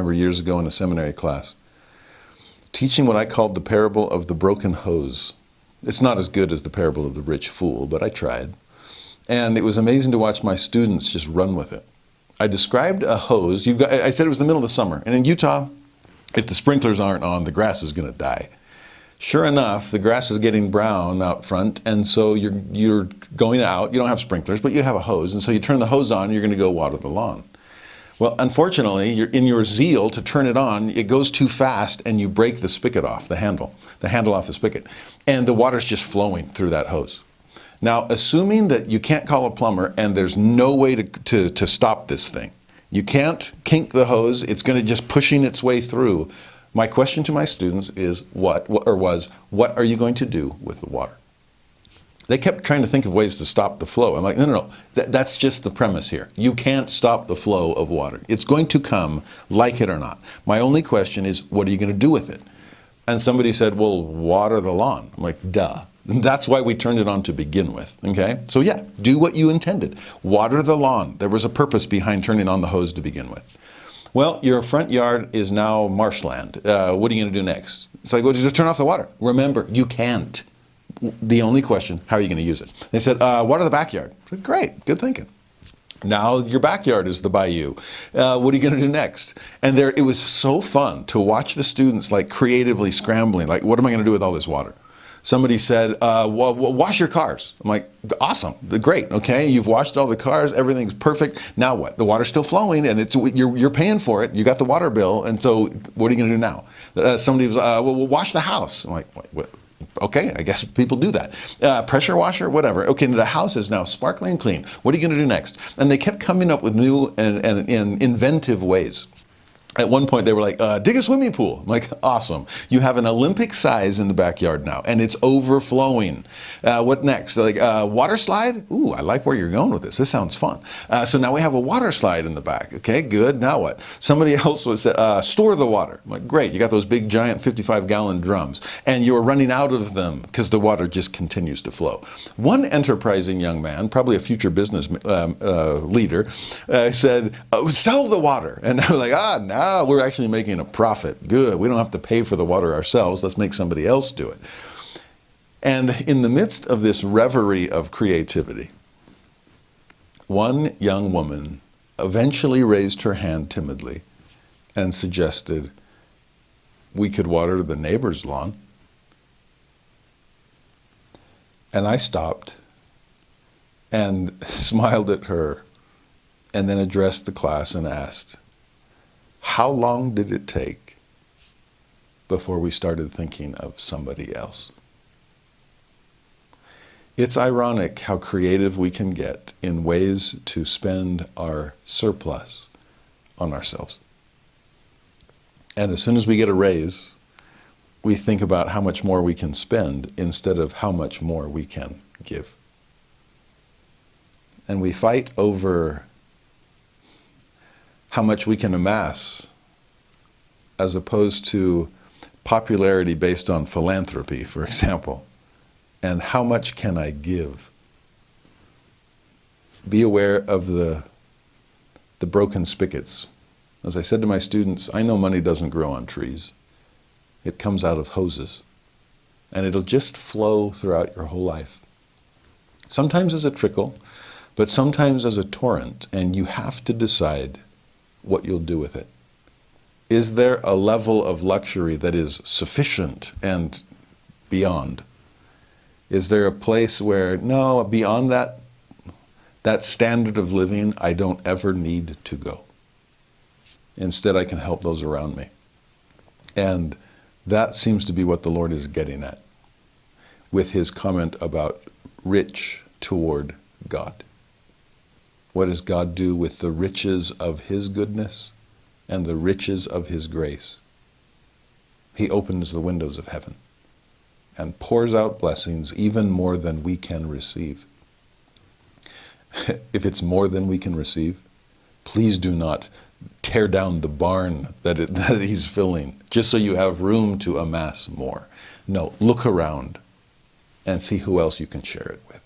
remember years ago in a seminary class, teaching what I called the parable of the broken hose. It's not as good as the parable of the rich fool, but I tried. And it was amazing to watch my students just run with it. I described a hose. I said it was the middle of the summer. And in Utah, if the sprinklers aren't on, the grass is going to die. Sure enough, the grass is getting brown out front, and so you're going out. You don't have sprinklers, but you have a hose, and so you turn the hose on, and you're going to go water the lawn. Well, unfortunately, in your zeal to turn it on, it goes too fast, and you break the spigot off, the handle off the spigot, and the water's just flowing through that hose. Now, assuming that you can't call a plumber, and there's no way to stop this thing, you can't kink the hose, it's going to just pushing its way through. My question to my students is what are you going to do with the water? They kept trying to think of ways to stop the flow. I'm like, no. That's just the premise here. You can't stop the flow of water. It's going to come, like it or not. My only question is, what are you going to do with it? And somebody said, well, water the lawn. I'm like, duh. And that's why we turned it on to begin with, okay? So yeah, do what you intended. Water the lawn. There was a purpose behind turning on the hose to begin with. Well, your front yard is now marshland. What are you going to do next? It's like, well, just turn off the water. Remember, you can't. The only question, how are you going to use it? They said, water the backyard. I said, great, good thinking. Now your backyard is the bayou. What are you going to do next? And it was so fun to watch the students like creatively scrambling, like, what am I going to do with all this water? Somebody said, well, wash your cars. I'm like, awesome, great, okay, you've washed all the cars, everything's perfect. Now what? The water's still flowing, and you're paying for it. You got the water bill, and so what are you going to do now? Somebody was, well, wash the house. I'm like, what? Okay, I guess people do that. Pressure washer, whatever. Okay, the house is now sparkling clean. What are you going to do next? And they kept coming up with new and inventive ways. At one point, they were like, dig a swimming pool. I'm like, awesome. You have an Olympic size in the backyard now, and it's overflowing. What next? They're like, water slide? Ooh, I like where you're going with this. This sounds fun. So now we have a water slide in the back. Okay, good. Now what? Somebody else was store the water. I'm like, great. You got those big, giant 55-gallon drums, and you're running out of them because the water just continues to flow. One enterprising young man, probably a future business leader, said, sell the water. And I was like, now we're actually making a profit. Good. We don't have to pay for the water ourselves. Let's make somebody else do it. And in the midst of this reverie of creativity, one young woman eventually raised her hand timidly and suggested we could water the neighbor's lawn. And I stopped and smiled at her and then addressed the class and asked, how long did it take before we started thinking of somebody else? It's ironic how creative we can get in ways to spend our surplus on ourselves. And as soon as we get a raise, we think about how much more we can spend instead of how much more we can give. And we fight over how much we can amass as opposed to popularity based on philanthropy, for example, and how much can I give? Be aware of the broken spigots. As I said to my students, I know money doesn't grow on trees. It comes out of hoses, and it'll just flow throughout your whole life. Sometimes as a trickle, but sometimes as a torrent, and you have to decide what you'll do with it. Is there a level of luxury that is sufficient and beyond? Is there a place where, no, beyond that standard of living, I don't ever need to go. Instead, I can help those around me. And that seems to be what the Lord is getting at with his comment about rich toward God. What does God do with the riches of his goodness and the riches of his grace? He opens the windows of heaven and pours out blessings even more than we can receive. If it's more than we can receive, please do not tear down the barn that he's filling just so you have room to amass more. No, look around and see who else you can share it with.